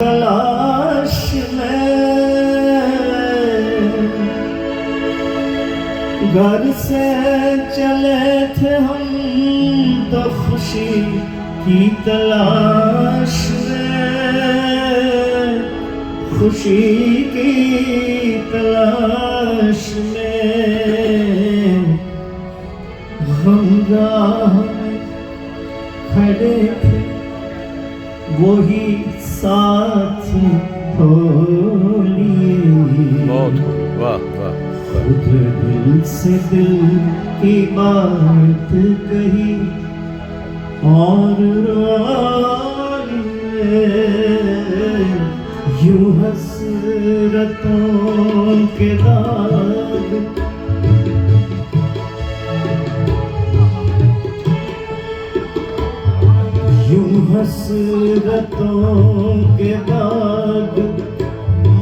तलाश में घर से चले थे हम तो खुशी की तलाश में, खुशी की तलाश में हम राह में खड़े थे, वही साथ हो लिए। वाह वाह खुद दिल से दिल की बात कही और रो लिए। यूं हसरतों के दाग हसरतों के दाग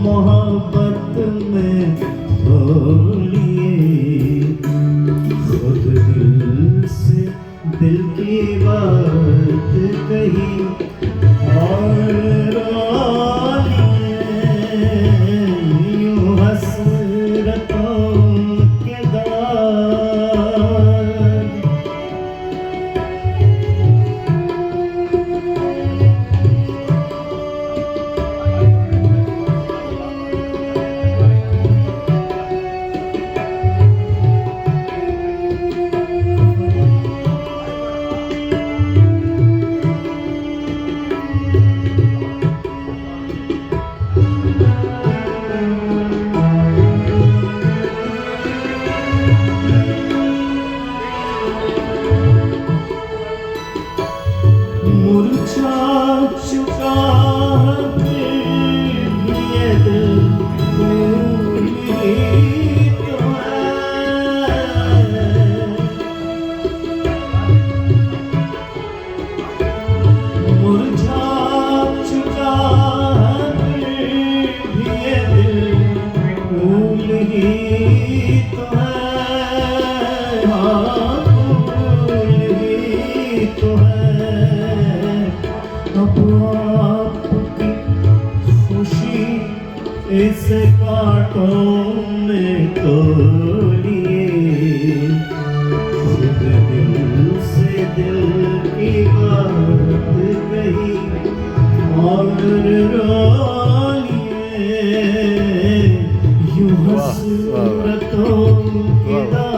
मोहब्बत में धो लिए। खुद दिल से दिल की बात कही और रो लिए। यूं हसरतों के दाग। मुरझा चुका फिर भी ये दिल फूल ही तो है। मुरझा चुका फिर भी ये दिल फूल ही तो है। हाँ, फूल ही तो है। अब आपकी खुशी इस कांटों में तोड़िए। खुद दिल से दिल की बात कही और रो लिए। यूं हसरतों के दाग।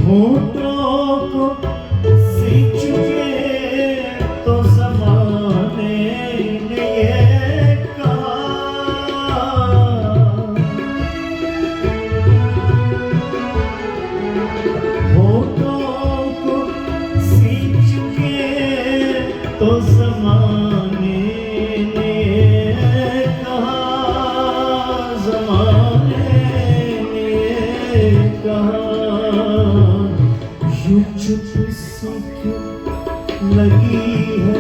होठों को सींच चुके तो ज़माने ने ये कहा। होठों को सींच चुके तो ज़माने ने ये कहा। ज़माने ने कहा। यूं चुप सी क्यों लगी है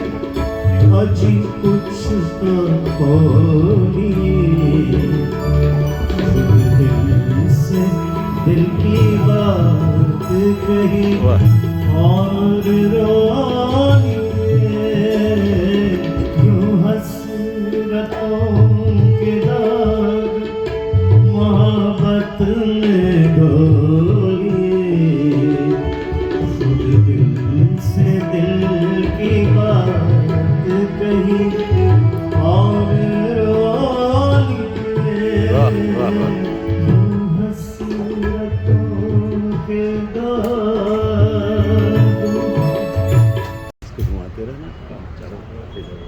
अजी कुछ तो बोलिए। खुद दिल से दिल की बात कही और रो लिए। यूं हसरतों के दाग मोहब्बत में धो लिए। खुद दिल से दिल की बात कही और रो लिए। यूं हसरतों के दाग। इसको घुमाते रहना चारों तरफ ले जाओ।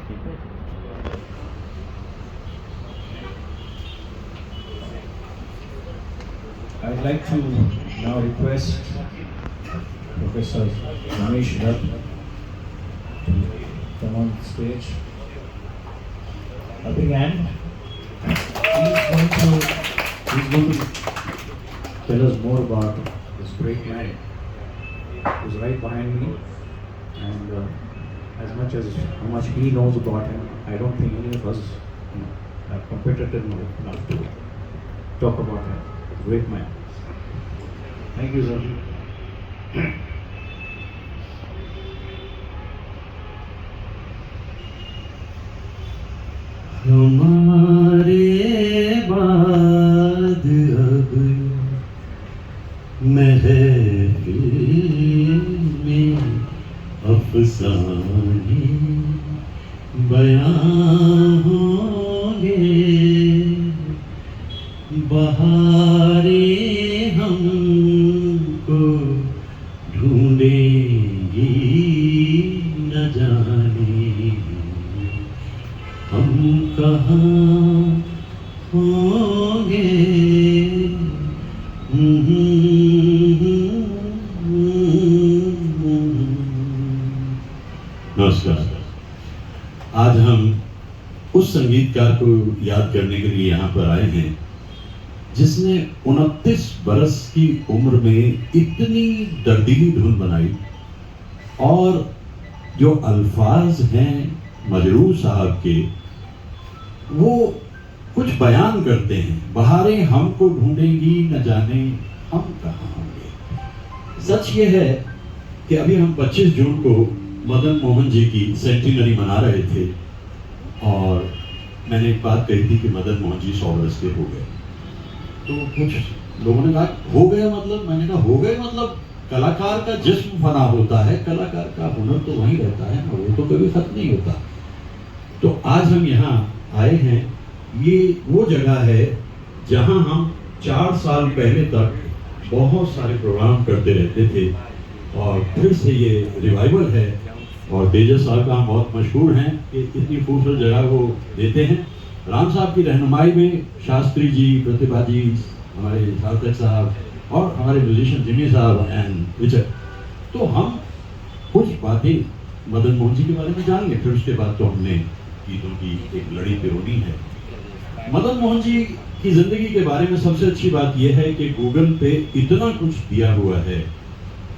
ठीक है। I'd like to now request Professor Ramesh Dutt to come on stage. A big hand. He is going to He's going to tell us more about this great man who's right behind me, and as much as how much he knows about him, I don't think any of us are competitive enough to talk about him. Great man. Thank you, sir. हमारे बाद अब महफिल में अफसाने बयां होंगे, बहारें हमको ढूंढेंगी न जाने हम कहाँ होंगे। नमस्कार। आज हम उस संगीतकार को याद करने के लिए यहाँ पर आए हैं जिसने 29 बरस की उम्र में इतनी दर्दीली धुन बनाई, और जो अल्फाज हैं मजरूह साहब के, वो कुछ बयान करते हैं। बहारें हमको ढूंढेंगी न जाने हम कहाँ होंगे। सच ये है कि अभी हम 25 जून को मदन मोहन जी की सेंटिनरी मना रहे थे, और मैंने एक बात कही थी कि मदन मोहन जी 100 बरस के हो गए। तो कुछ लोगों ने कहा हो गया मतलब, मैंने कहा हो गए मतलब कलाकार का जिस्म फना होता है, कलाकार का हुनर तो वहीं रहता है ना, वो तो कभी खत्म नहीं होता। तो आज हम यहाँ आए हैं, ये वो जगह है जहाँ हम 4 साल पहले तक बहुत सारे प्रोग्राम करते रहते थे, और फिर से ये रिवाइवल है। और तेजस साहब का हम बहुत मशहूर हैं कि इतनी खूबसूरत जगह वो देते हैं। राम साहब की रहनुमाई में शास्त्री जी, प्रतिभा जी, हमारे सार्थक साहब और हमारे म्यूजिशियन जिमी साहब एंड रिचर्ड, तो हम कुछ बातें मदन मोहन जी के बारे में जान लें। फिर उसके बाद तो हमने गीतों की एक लड़ी पिरोनी है। मदन मोहन जी की जिंदगी के बारे में सबसे अच्छी बात यह है कि गूगल पे इतना कुछ दिया हुआ है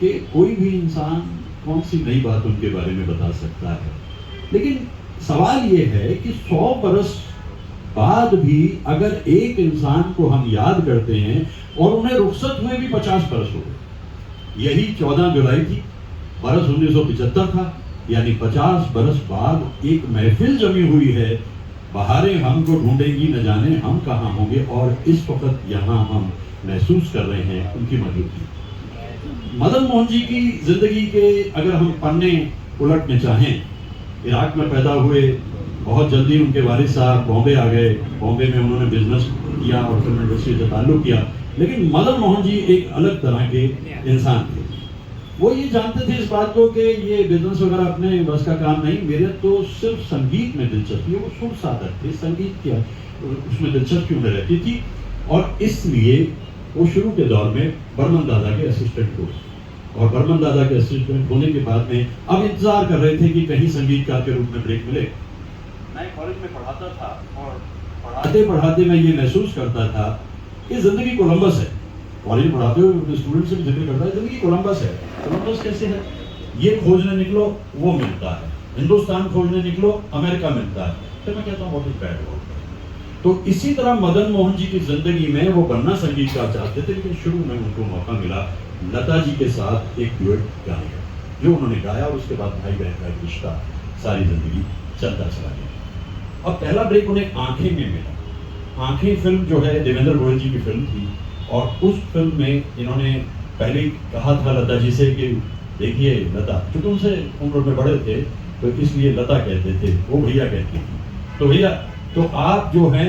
कि कोई भी इंसान कौन सी नई बात उनके बारे में बता सकता है। लेकिन सवाल ये है कि 100 बरस बाद भी अगर एक इंसान को हम याद करते हैं और उन्हें रुखसत हुए भी 50 बरस हो गए, यही 14 जुलाई थी, बरस 1975 था, यानी 50 बरस बाद एक महफिल जमी हुई है। बहारें हमको ढूंढेंगी न जाने हम कहाँ होंगे, और इस वक्त यहाँ हम महसूस कर रहे हैं उनकी मौजूदगी। मदन मोहन जी की जिंदगी के अगर हम पन्ने उलटने चाहें, इराक में पैदा हुए, बहुत जल्दी उनके वालिद साहब बॉम्बे आ गए, बॉम्बे में उन्होंने बिजनेस किया और फिल्म इंडस्ट्री से ताल्लुक किया। लेकिन मदन मोहन जी एक अलग तरह के इंसान थे। वो ये जानते थे इस बात को कि ये बिजनेस वगैरह अपने बस का काम नहीं, मेरे तो सिर्फ संगीत में दिलचस्पी है। वो सुर साधक थे, संगीत क्या उसमें दिलचस्पी उन्हें रहती थी, और इसलिए वो शुरू के दौर में बर्मन दादा के असिस्टेंट हुए, और बर्मन दादा के असिस्टेंट होने के बाद में अब इंतजार कर रहे थे कि कहीं संगीतकार के रूप में ब्रेक मिले। मैं कॉलेज में पढ़ाता था, और पढ़ाते पढ़ाते मैं ये महसूस करता था कि जिंदगी कोलंबस है। कॉलेज पढ़ाते हुए स्टूडेंट से भी जिक्र करता है जिंदगी कोलंबस है। कोलंबस कैसे है? ये खोजने निकलो वो मिलता है, हिंदुस्तान खोजने निकलो अमेरिका मिलता है। फिर मैं कहता हूँ व्हाट इज बैड वर्क। तो इसी तरह मदन मोहन जी की जिंदगी में वो बनना संगीतकार चाहते थे, लेकिन शुरू में उनको मौका मिला लता जी के साथ एक ड्यूएट गाने का, जो उन्होंने गाया, और उसके बाद भाई बहन का रिश्ता सारी जिंदगी चलता चला गया। अब पहला ब्रेक उन्हें आंखें में मिला। आंखें फिल्म जो है देवेंद्र गोयल जी की फिल्म थी, और उस फिल्म में इन्होंने पहले कहा था लता जी से कि देखिए लता, क्योंकि उनसे उम्र में बड़े थे तो इसलिए लता कहते थे, वो भैया कहती थी, तो भैया तो आप जो हैं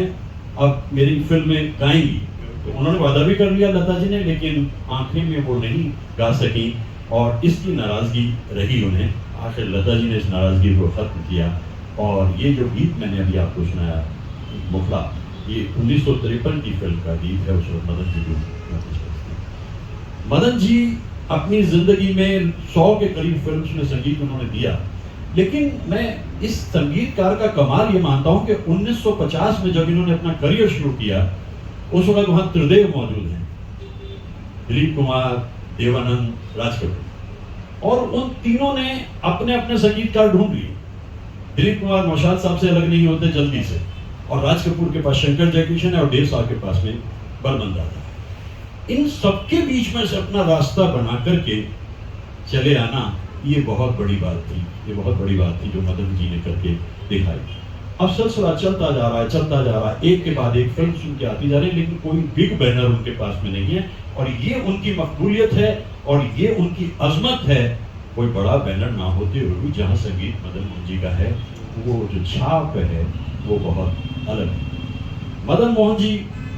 अब मेरी फिल्म में गाएंगी। तो उन्होंने वादा भी कर लिया लता जी ने, लेकिन आंखें में वो नहीं गा सकी, और इसकी नाराजगी रही उन्हें। आखिर लता जी ने इस नाराजगी को खत्म किया, और ये जो गीत मैंने अभी आपको सुनाया मुखड़ा, ये 1953 की फिल्म का गीत है। उस वक्त मदन जी मदन जी अपनी जिंदगी में 100 के करीब फिल्म्स में संगीत उन्होंने दिया, लेकिन मैं इस संगीतकार का कमाल ये मानता हूं कि 1950 में जब इन्होंने अपना करियर शुरू किया उस वक्त वहां त्रिदेव मौजूद हैं, दिलीप कुमार, देवानंद, राज कपूर, और उन तीनों ने अपने अपने संगीतकार ढूंढ लिए। दिलीप कुमार नौशाद साहब से अलग नहीं होते जल्दी से, और राज कपूर के पास शंकर जयकिशन है और देव साहब के पास में बर्मन दादा। इन सबके बीच में से अपना रास्ता बना करके चले आना, ये बहुत बड़ी बात थी, ये बहुत बड़ी बात थी जो मदन जी ने करके दिखाई। अब सिलसिला चलता जा रहा है, चलता जा रहा है, एक के बाद एक फिल्म सुन के आती जा रही है, लेकिन कोई बिग बैनर उनके पास में नहीं है, और ये उनकी मकबूलियत है और ये उनकी अजमत है। कोई बड़ा बैनर ना होते हुए भी जहाँ संगीत मदन मोहन जी का है, वो जो छाप है वो बहुत अलग है। मदन मोहन जी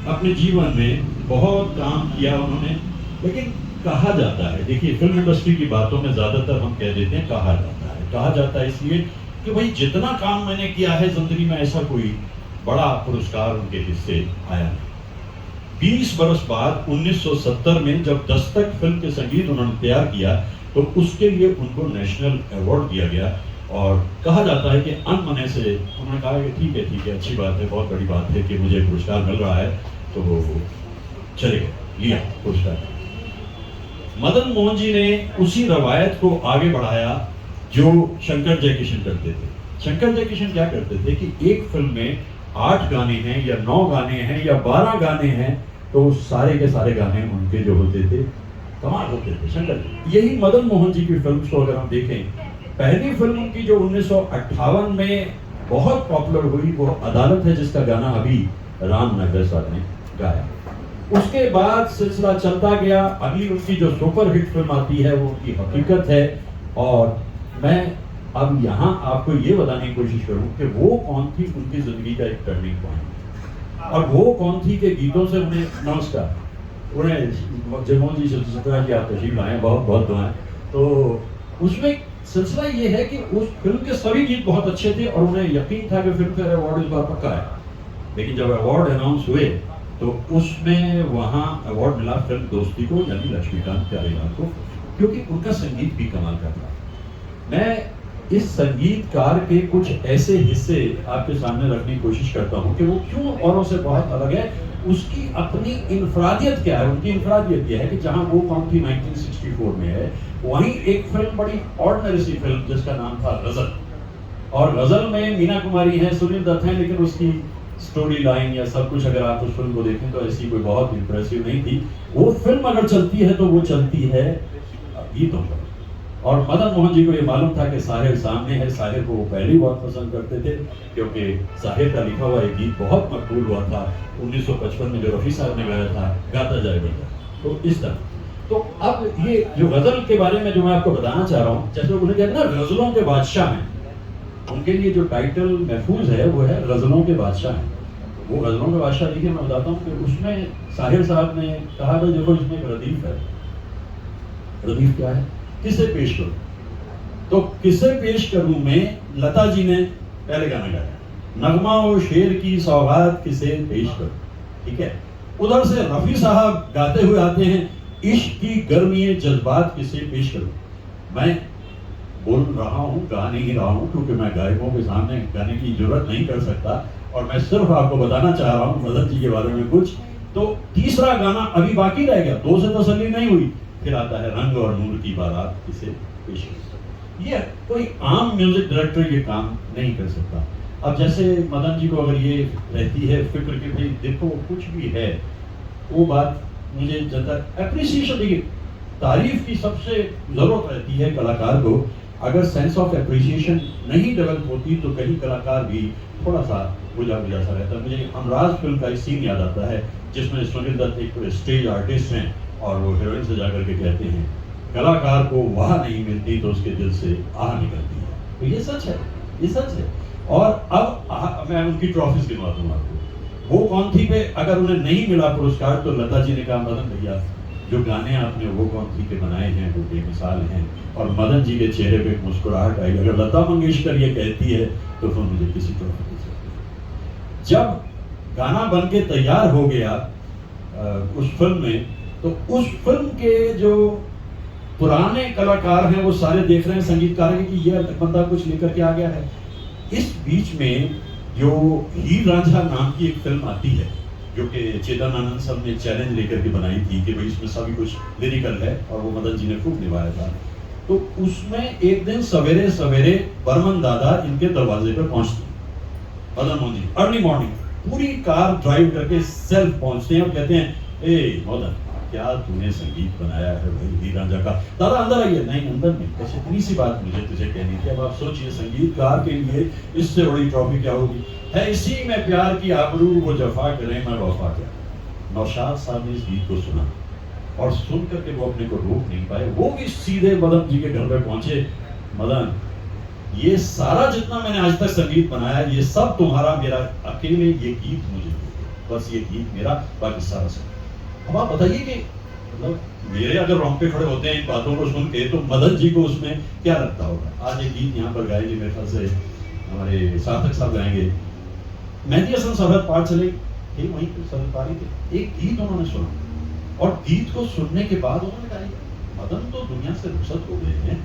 अपने जीवन में बहुत काम किया उन्होंने, लेकिन कहा जाता है, देखिए फिल्म इंडस्ट्री की बातों में ज्यादातर हम कह देते हैं कहा जाता है इसलिए कि भाई जितना काम मैंने किया है जिंदगी में, ऐसा कोई बड़ा पुरस्कार उनके हिस्से आया नहीं। 20 बरस बाद 1970 में जब दस्तक फिल्म के संगीत उन्होंने तैयार किया, तो उसके लिए उनको नेशनल अवार्ड दिया गया, और कहा जाता है कि अनमने से उन्होंने कहा कि ठीक है, अच्छी बात है, बहुत बड़ी बात है कि मुझे पुरस्कार मिल रहा है, तो वो चले गए, लिया पुरस्कार। मदन मोहन जी ने उसी रवायत को आगे बढ़ाया जो शंकर जयकिशन करते थे। शंकर जयकिशन क्या करते थे कि एक फिल्म में 8 गाने हैं या 9 गाने हैं या 12 गाने हैं, तो सारे के सारे गाने उनके जो होते थे कमाल होते थे शंकर जी। यही मदन मोहन जी की फिल्म को अगर हम देखें, पहली फिल्म की जो 1958 में बहुत पॉपुलर हुई वो अदालत है, जिसका गाना अभी राम नगरे साहब ने गाया। उसके बाद सिलसिला चलता गया, अभी उनकी जो सुपर हिट फिल्म आती है वो उनकी हकीकत है, और मैं अब यहाँ आपको ये बताने की कोशिश करूँ कि वो कौन थी उनकी जिंदगी का एक टर्निंग पॉइंट, और वो कौन थी के गीतों से उन्हें नमस्कार, उन्हें जयमोहन जी चित्रा की आप तशरीफ लाए, बहुत बहुत दुआएं। तो उसमें सिलसिला ये है कि उस फिल्म के सभी गीत बहुत अच्छे थे, और उन्हें यकीन था कि फिल्म फेयर अवार्ड इस बार पक्का है। लेकिन जब अवार्ड अनाउंस हुए तो उसमें वहाँ अवार्ड मिला फिल्म दोस्ती को, यानी लक्ष्मीकांत प्यारेलाल को, क्योंकि उनका संगीत भी कमाल का था। मैं इस संगीतकार के कुछ ऐसे हिस्से आपके सामने रखने की कोशिश करता हूँ कि वो क्यों औरों से बहुत अलग है, उसकी अपनी इनफरादियत क्या है। उनकी इनफरादियत यह है कि जहाँ वो कौन थी 1964 में है, वहीं एक फिल्म बड़ी ऑर्डिनरी सी फिल्म जिसका नाम था गजल, और गजल में मीना कुमारी है, सुनील दत्त है, लेकिन उसकी स्टोरी लाइन या सब कुछ अगर आप उस फिल्म को देखें तो ऐसी कोई बहुत इंप्रेसिव नहीं थी। वो फिल्म अगर चलती है तो वो चलती है गीतों पर, और मदन मोहन जी को ये मालूम था कि साहिर सामने है। साहिर को वो पहले ही बहुत पसंद करते थे, क्योंकि साहिर का लिखा हुआ एक गीत बहुत मकबूल हुआ था 1955 में, जो रफ़ी साहब ने गाया था, गाता जाए बेटा। तो इस तरह, तो अब ये जो गजल के बारे में जो मैं आपको बताना चाह रहा हूँ, जैसे उन्हें कहते हैं ना गजलों के बादशाह हैं, उनके लिए जो टाइटल महफूज है वो है गजलों के बादशाह हैं। वो गजलों के बादशाह देखिए, मैं बताता हूँ कि उसमें साहिर साहब ने कहा था देखो इसमें एक रदीफ है। रदीफ क्या है? किसे पेश करूं? तो किसे पेश करूं में लता जी ने पहले गाना गाया, नगमा ओ शेर की सौगात किसे पेश करूं, ठीक है। उधर से रफी साहब गाते हुए आते हैं, इश्क की गर्मी जज्बात किसे पेश करूं। मैं बोल रहा हूँ, गा नहीं रहा हूँ, क्योंकि मैं गायकों के सामने गाने की जरूरत नहीं कर सकता, और मैं सिर्फ आपको बताना चाह रहा हूँ मदन जी के बारे में कुछ। तो तीसरा गाना अभी बाकी रह गया, 2 से तसल्ली नहीं हुई, फिर आता है रंग और नूर की बारात किसे पेश करूं। ये कोई आम म्यूजिक डायरेक्टर ये काम नहीं कर सकता। अब जैसे मदन जी को अगर ये रहती है फिक्र कि भाई देखो कुछ भी है, वो बात मुझे ज़्यादा अप्रिसिएशन, देखिए तारीफ की सबसे ज़रूरत रहती है कलाकार को। अगर सेंस ऑफ अप्रिसिएशन नहीं डेवलप होती तो कहीं कलाकार भी थोड़ा सा बुझा सा रहता है। मुझे हमराज फिल्म का एक सीन याद आता है जिसमें सुनील दत्त एक स्टेज आर्टिस्ट हैं, और वो हीरोइन से जाकर के कहते हैं कलाकार को वाह नहीं मिलती तो उसके दिल से आह निकलती है। तो ये सच है, ये सच है। और अब मैं उनकी ट्रॉफीज गिनवाता हूँ आपको। वो कौन थी पे अगर उन्हें नहीं मिला पुरस्कार तो लता जी ने कहा मदन भैया जो गाने आपने वो कौन थी के बनाए हैं वो बेमिसाल हैं, और मदन जी के चेहरे पे एक मुस्कुराहट आई। अगर लता मंगेशकर ये कहती है तो फिर मुझे किसी ट्रॉफी दे सकती है। जब गाना बन के तैयार हो गया उस फिल्म में, तो उस फिल्म के जो पुराने कलाकार हैं वो सारे देख रहे हैं संगीतकार हैं कि ये बंदा कुछ लेकर के आ गया है। इस बीच में जो हीर रांझा नाम की एक फिल्म आती है, जो कि चेतन आनंद साहब ने चैलेंज लेकर के बनाई थी कि भाई इसमें सभी कुछ लिरिकल है, और वो मदन जी ने खूब निभाया था। तो उसमें एक दिन सवेरे सवेरे बर्मन दादा इनके दरवाजे पर पहुंचते हैं, मदन मोहन जी अर्ली मॉर्निंग पूरी कार ड्राइव करके सेल्फ पहुंचते हैं और कहते हैं, ए मदन क्या तूने संगीत बनाया है भाई हीर रांझा का। दादा अंदर आइए। नहीं अंदर नहीं, कैसे इतनी सी बात मुझे तुझे कहनी थी। अब आप सोचिए संगीतकार के लिए इससे बड़ी ट्रॉफी क्या होगी। है इसी में प्यार की आबरू वो जफा करे मैं वफा क्या। नौशाद साहब ने इस गीत को सुना और सुन करके वो अपने को रोक नहीं पाए, वो भी सीधे मदन जी के घर पे पहुंचे। मदन ये सारा जितना मैंने आज तक संगीत बनाया ये सब तुम्हारा, मेरा अकेले ये गीत मुझे बस ये गीत मेरा, बाकी सारा सब। अब आप बताइए कि मतलब मेरे अगर रोंगटे खड़े होते हैं इन बातों को सुन के, तो मदन जी को उसमें क्या लगता होगा। आज एक गीत यहाँ पर गाएंगे, मेरे ख्याल से हमारे सार्थक साहब गाएंगे। मेहदी हसन सरहद पार चले थे, वहीं पे सरहद पारी थे, एक गीत उन्होंने सुना और गीत को सुनने के बाद उन्होंने कहा मदन तो दुनिया से रुखसत हो गए हैं,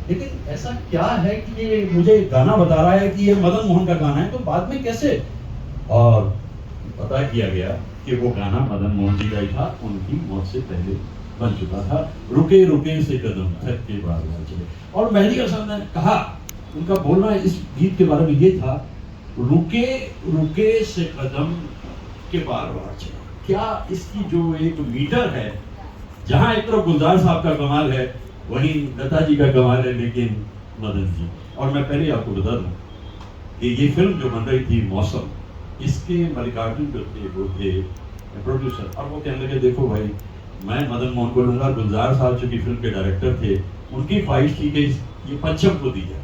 लेकिन ऐसा क्या है कि ये मुझे गाना बता रहा है कि ये मदन मोहन का गाना है, तो बाद में कैसे। और पता किया गया कि वो गाना मदन मोहन जी का ही था, उनकी मौत से पहले बन चुका था। रुके रुके से कदम थक के बार चले। और मेहदी हसन ने कहा, उनका बोलना इस गीत के बारे में ये था, रुके रुके से कदम के बार बार चले। क्या इसकी जो एक मीटर है, जहां एक तरफ गुलजार साहब का कमाल है वहीं लता जी का कमाल है, लेकिन मदन जी। और मैं पहले आपको बता दूं कि ये फिल्म जो बन रही थी मौसम, इसके मल्लिकार्जुन जो थे वो थे प्रोड्यूसर, और वो कहने लगे देखो भाई मैं मदन मोहन को लूंगा, गुलजार साहब जो की फिल्म के डायरेक्टर थे उनकी ख्वाहिश थी कि ये पंचम को दी जाए,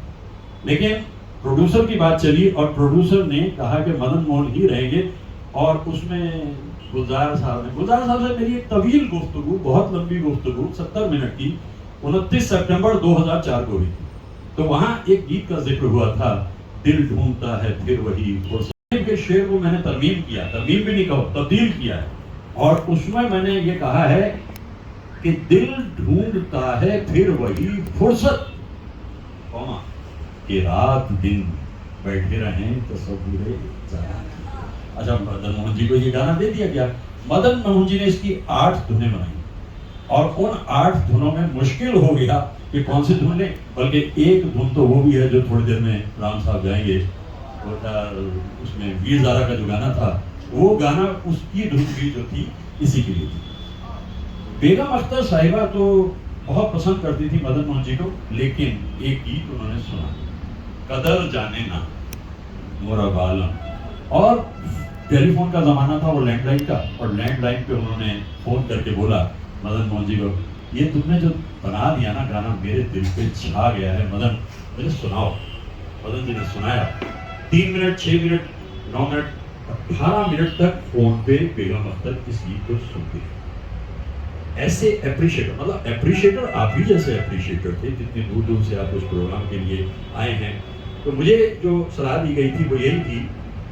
लेकिन प्रोड्यूसर की बात चली और प्रोड्यूसर ने कहा कि मदन मोहन ही रहेंगे। और उसमें गुलजार साहब से मेरी एक तवील गुफ्तगू, बहुत लंबी गुफ्तगू 70 मिनट की 29 सितंबर 2004 को हुई थी। तो वहां एक गीत का जिक्र हुआ था, दिल ढूंढता है फिर वही फुर्सत के शेर को मैंने तरमीम किया, तरमीम भी नहीं कहो तब्दील किया है, और उसमें मैंने ये कहा है कि दिल ढूंढता है फिर वही फुर्सत, कि रात दिन बैठे रहें तस्वीरें ज़रा। अच्छा, मदन मोहन जी को ये गाना दे दिया गया। मदन मोहन जी ने इसकी 8 धुनें बनाई और उन 8 धुनों में मुश्किल हो गया कि कौन सी धुन लें, बल्कि एक धुन तो वो भी है जो थोड़ी देर में राम साहब गाएंगे, वो था उसमें वीर ज़ारा का जो गाना था, वो गाना उसकी धुन भी जो थी इसी के लिए थी। बेगम अख्तर साहिबा तो बहुत पसंद करती थी मदन मोहन जी को, लेकिन एक गीत उन्होंने सुना, कदर जाने ना मोरा बालम, और टेलीफोन का जमाना था वो लैंडलाइन का, और लैंडलाइन पे उन्होंने फोन करके बोला मदन मोहन जी को, ये तुमने जो बना दिया ना गाना मेरे दिल पे छा गया है मदन, मुझे सुनाओ। मदन जी ने सुनाया। 3 मिनट, 6 मिनट, 9 मिनट, 18 मिनट तक फोन पे बेगम अख्तर इस गीत को सुनती है। ऐसे एप्रिशिएटर, मतलब एप्रिशिएटर आप ही जैसे एप्रिशिएटर थे, जितनी दूर दूर से आप उस प्रोग्राम के लिए आए हैं। तो मुझे जो सलाह दी गई थी वो यही थी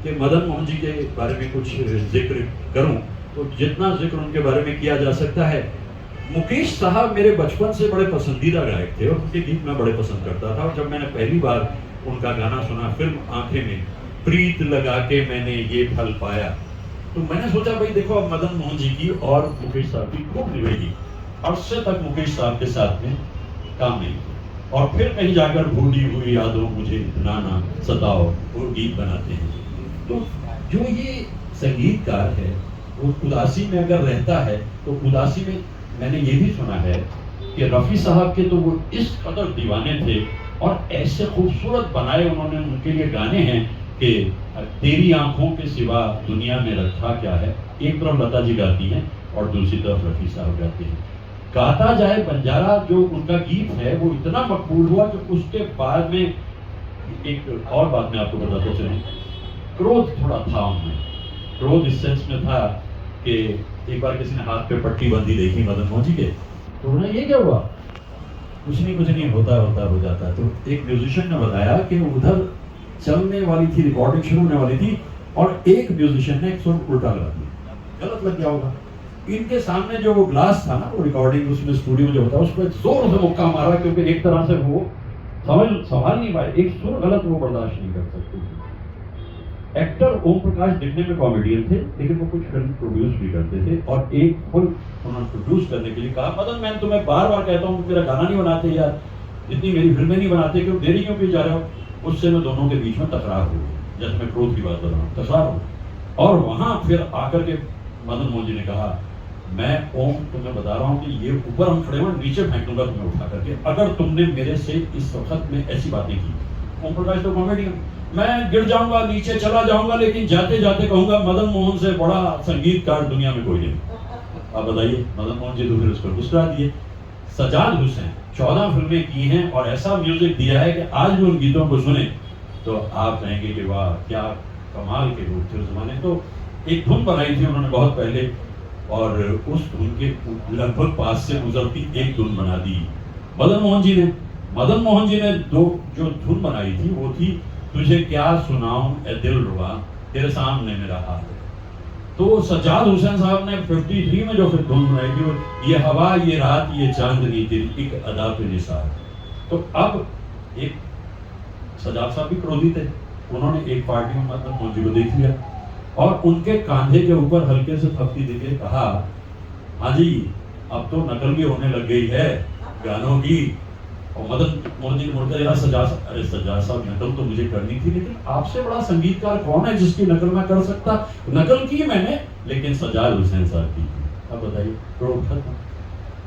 कि मदन मोहन जी के बारे में कुछ जिक्र करूं, तो जितना जिक्र उनके बारे में किया जा सकता है। मुकेश साहब मेरे बचपन से बड़े पसंदीदा गायक थे और उनके गीत मैं बड़े पसंद करता था, और जब मैंने पहली बार उनका गाना सुना फिल्म आंखें में, प्रीत लगा के मैंने ये फल पाया, तो मैंने सोचा भाई देखो अब मदन मोहन जी की और मुकेश साहब की खूब निभेगी। अरसे तक मुकेश साहब के साथ में काम नहीं, और फिर कहीं जाकर भूली हुई यादों मुझे इतना ना सताओ वो गीत बनाते हैं। तो जो ये संगीतकार है वो उदासी में अगर रहता है तो उदासी में मैंने ये भी सुना है कि रफ़ी साहब के तो वो इस कदर दीवाने थे और ऐसे खूबसूरत बनाए उन्होंने, उनके लिए गाने हैं कि तेरी आंखों के सिवा दुनिया में रखा क्या है, एक तरफ लता जी गाती हैं और दूसरी तरफ रफ़ी साहब गाते हैं। गाता जाए बंजारा जो उनका गीत है वो इतना मकबूल हुआ कि उसके बाद में एक और बात मैं आपको बताता चलूं, क्रोध थोड़ा था उनमें। क्रोध इस सेंस में था कि एक बार किसी ने हाथ पे पट्टी बंदी देखी मदन मोहन जी के, तो उन्हें ये क्या हुआ, कुछ नहीं होता हो जाता। तो एक म्यूजिशियन ने बताया कि उधर चलने वाली थी, रिकॉर्डिंग शुरू होने वाली थी, और एक म्यूजिशियन ने एक सुर उल्टा लगा दिया, गलत लग गया होगा। इनके सामने जो वो ग्लास था ना, वो रिकॉर्डिंग उसमें स्टूडियो में जो होता है उस पर जोर से मुक्का मारा, क्योंकि एक तरह से वो संभाल नहीं पाए, एक सुर गलत वो बर्दाश्त नहीं कर सकते। एक्टर ओम प्रकाश दिखने में कॉमेडियन थे, लेकिन वो कुछ फिल्म प्रोड्यूस भी करते थे और एक फुल उन्होंने प्रोड्यूस करने के लिए कहा, मदन मैं तुम्हें बार बार कहता हूँ मेरा गाना नहीं बनाते यार, इतनी मेरी फिल्में नहीं बनाते, क्यों देरी क्यों जा रहे हो। उससे मैं दोनों के बीच में तकरार हो गई, जैसे मैं क्रोध की बात कर रहा हूँ, तकरार हो। और वहां फिर आकर के मदन मोहन जी ने कहा, मैं ओम तुम्हें बता रहा हूँ कि ये ऊपर हम खड़े हुए नीचे फेंक दूंगा तुम्हें उठा करके, अगर तुमने मेरे से इस वक्त में ऐसी बातें की। ओम प्रकाश तो कॉमेडियन, मैं गिर जाऊंगा नीचे चला जाऊंगा, लेकिन जाते जाते कहूंगा मदन मोहन से बड़ा संगीतकार दुनिया में कोई नहीं। आप बताइए, मदन मोहन जी तो फिर उसको मुस्कुरा दिए। सजाद हुसैन 14 फिल्में की हैं और ऐसा म्यूजिक दिया है कि आज भी उन गीतों को सुने तो आप कहेंगे कि वाह क्या कमाल के लोग थे उस जमाने। तो एक धुन बनाई थी उन्होंने बहुत पहले, और उस धुन के लगभग पास से गुजरती एक धुन बना दी मदन मोहन जी ने। मदन मोहन जी ने दो जो धुन बनाई थी वो थी, तुझे क्या सुनाऊं ए दिल रुबा तेरे सामने मेरा हाल है। तो सज्जाद हुसैन साहब ने 53 में जो फिर धुन बनाई थी वो, ये हवा ये रात ये चांदनी तेरी एक अदा पे निसार। तो अब एक सज्जाद साहब भी क्रोधी थे, उन्होंने एक पार्टी में मदन मोहन जी को देख लिया और उनके कांधे के ऊपर हल्के से थपकी देके कहा, हाँ जी अब तो नकल भी होने लग गई है गानों की। और मदन मोहन जी मुड़कर, यार अरे सज्जाद साहब नकल तो मुझे करनी थी, लेकिन आपसे बड़ा संगीतकार कौन है जिसकी नकल मैं कर सकता। नकल की मैंने, लेकिन सज्जाद हुसैन साहब की। अब बताइए, क्रोध खत्म।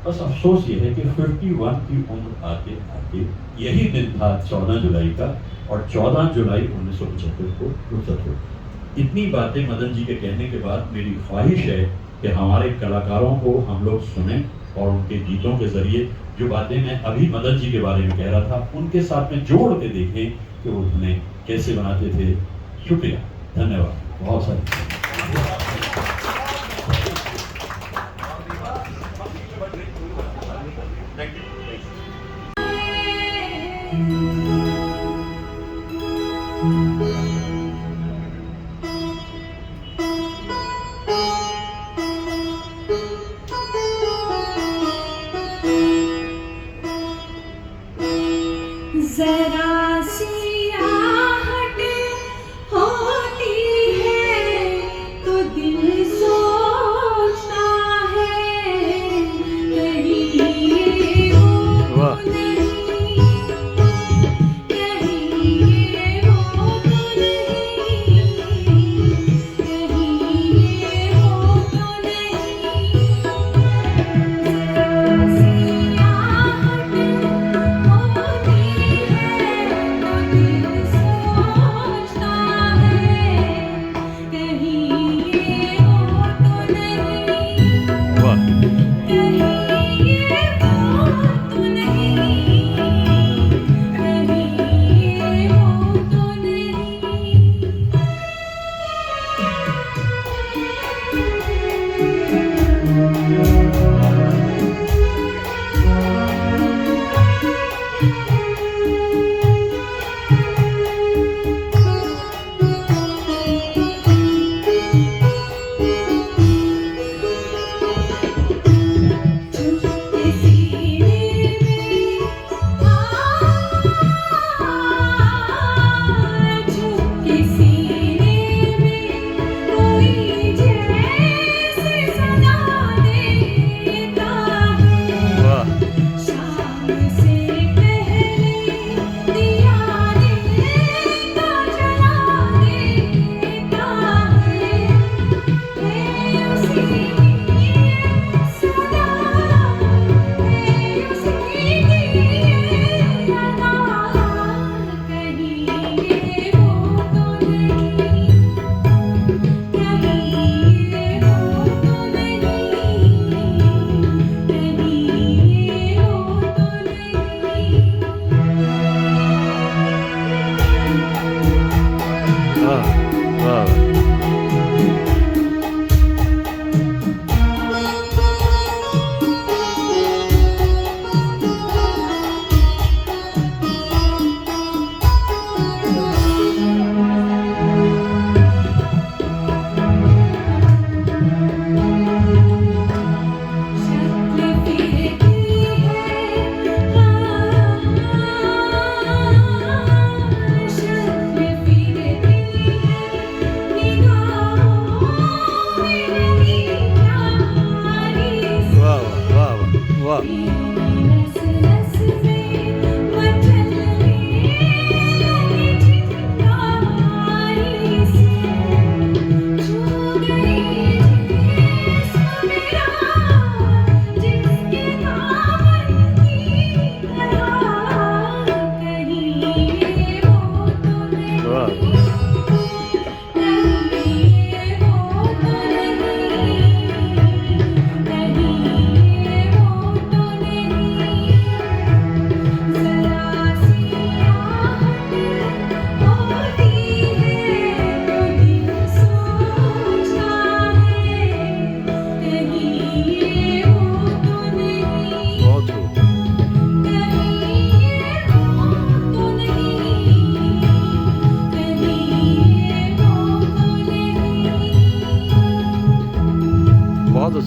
बस अफसोस ये है कि 51 की उम्र आते आते यही दिन था 14 जुलाई का, और 14 जुलाई 1975 को रुखसत हो। इतनी बातें मदन जी के कहने के बाद मेरी ख्वाहिश है कि हमारे कलाकारों को हम लोग सुने और उनके गीतों के जरिए जो बातें मैं अभी मदन जी के बारे में कह रहा था उनके साथ में जोड़ के देखें कि वो उन्हें कैसे बनाते थे। शुक्रिया, धन्यवाद, बहुत सारे। जरा सी आहट होती है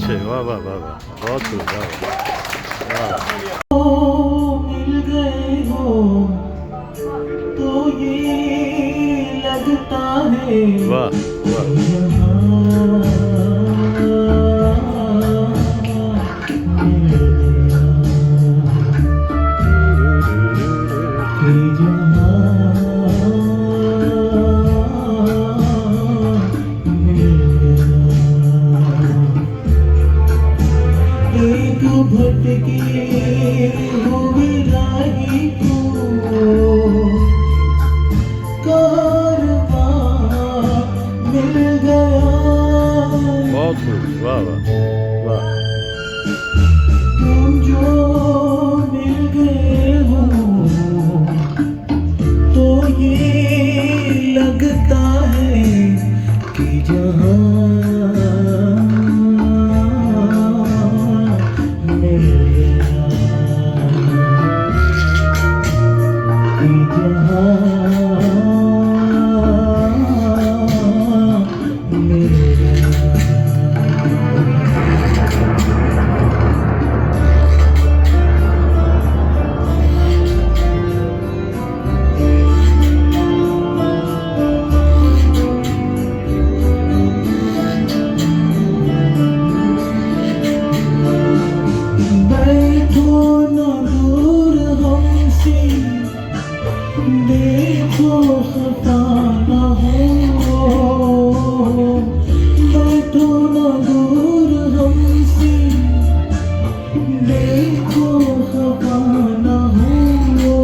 अच्छे, वाह वाह वाह वाह, बहुत खूब, वाह वाह। मिल गए हो तो ये लगता है वाह वाह, एक भटकी हुई राही को कारवां मिल गया। बहुत खूब, वाह वाह वाह। तुम जो मिल गए हो तो ये लगता है कि जहां मिल गया, कि जहां मिल गया। बैठो न दूर हमसे, देखो खता न हो। बैठो न दूर हमसे, देखो खता न हो।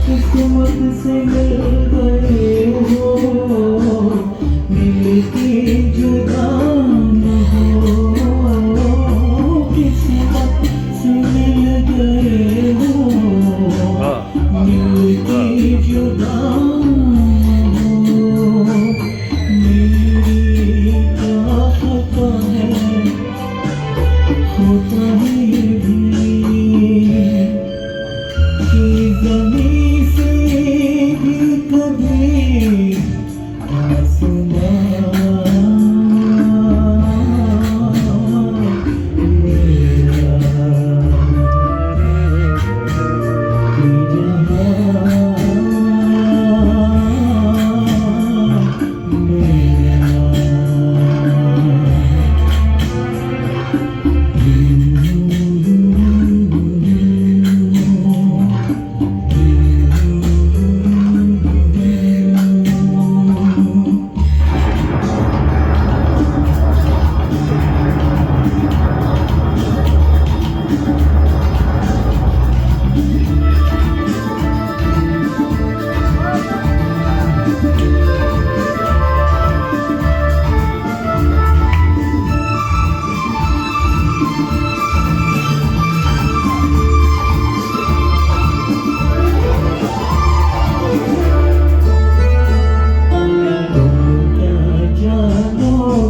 किस्मत से मिल गए हो, मिल के जुदा न हो। किस्मत से मिल गए हो, मिल के जुदा न हो। मेरी क्या खता है, होता है भी कि ज़मीं से भी कभी आसमां मेरा, कि जहां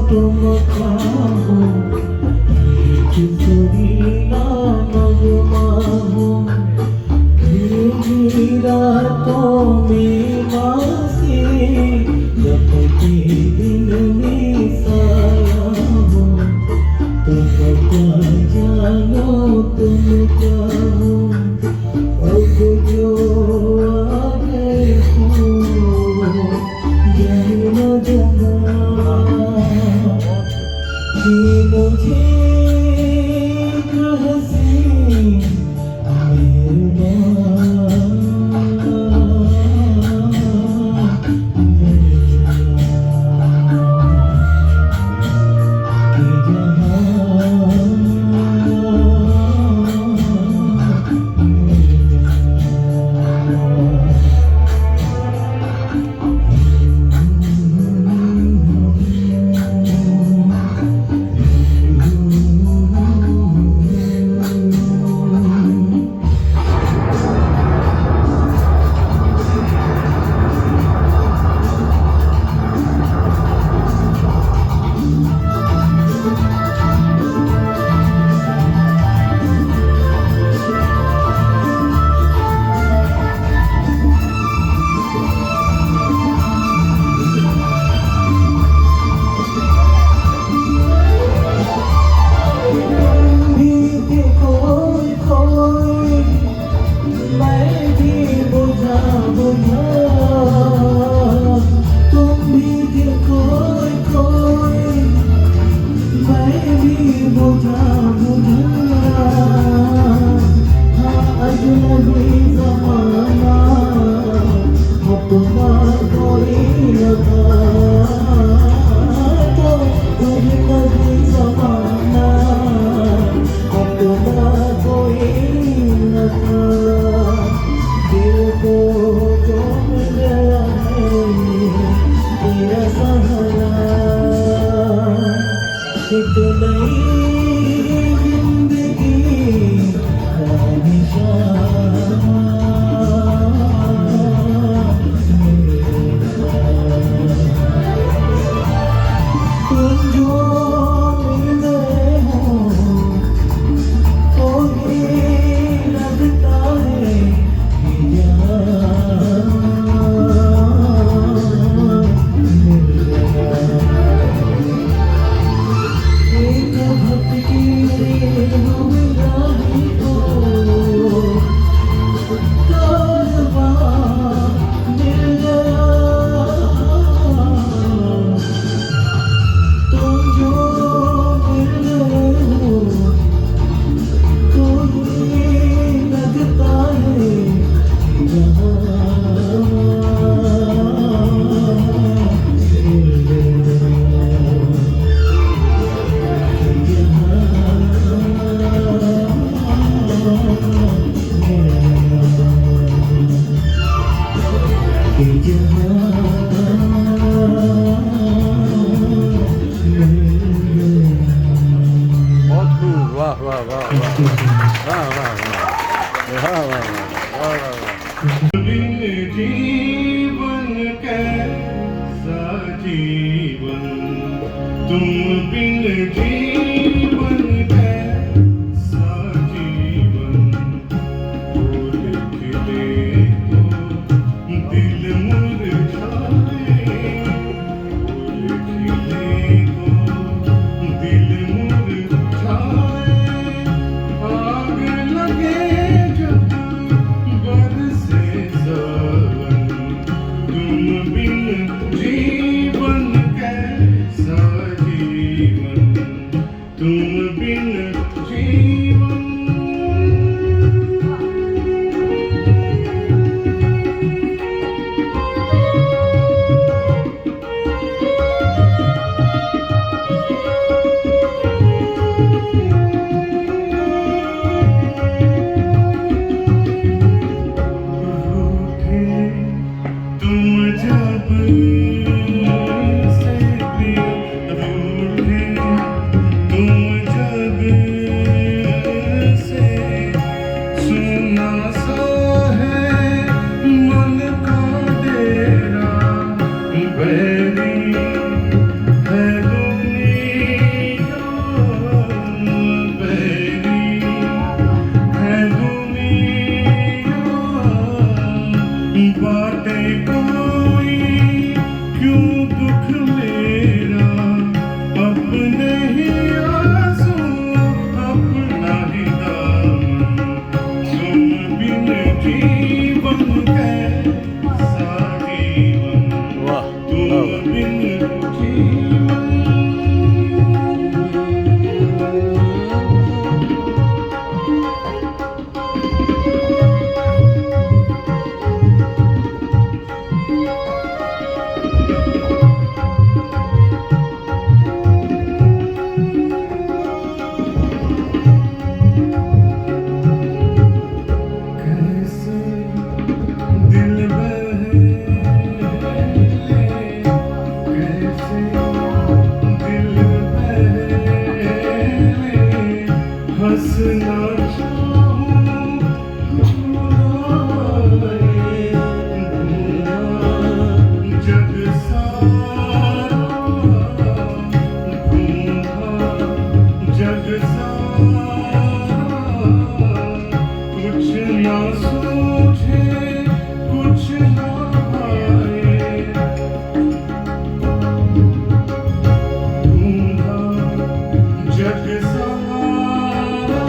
तुम खाओ, किसुरीला नगमा हो। भीगी रातों में बासे, लपके दिन में साया हो। तुम क्या जानो, तुम क्या हो, अब जो आ गए हो, जाने न जाना कि मुझे एक हसीन क्या बुझाया हाँ अजनबी ज़माना अपना कोई न था तो अजनबी ज़माना अपना कोई न था दिल को जो मिल गया है तेरा सहारा एक नई जिंदगी का निशान तुम जो मिल गए हो तो ये लगता है कि यहाँ मिल गया एक भटकी गुमराही को कारवां मिल गया तुम जो मिल गए हो तो ये लगता है यहाँ मिल गया बहुत खूब, वाह वाह वाह वाह वाह वाह वाह वाह वाह वाह वाह वाह। बिन जीवन कैसा जीवन तुम बिन जीवन कैसा जीवन फूल खिले तो दिल मुरझाए फूल खिले तो दिल मुरझाए आग लगे जब बरसे सावन तुम बिन जीवन कैसा जीवन तुम बिन जीवन रूठे तुम जब से प्रिय रूठे तुम जब से सुना सा है मन का डेरा बैरी है दुनिया बैरी है दुनिया बातें कोई क्यों दुख मेरा अपने ही आंसू अपना ही दामन तुम बिन जीवन कैसा जीवन वाह तुम बिन जीवन कैसे दिल बहले कैसे दिल बहले हंसना चाहूं भुलाए भुला जग सारा घूमा जग सारा कुछ ना सूझे कुछ ना आए ढूंढा जग सारा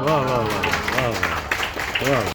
वाह वाह वाह वाह वाह वाह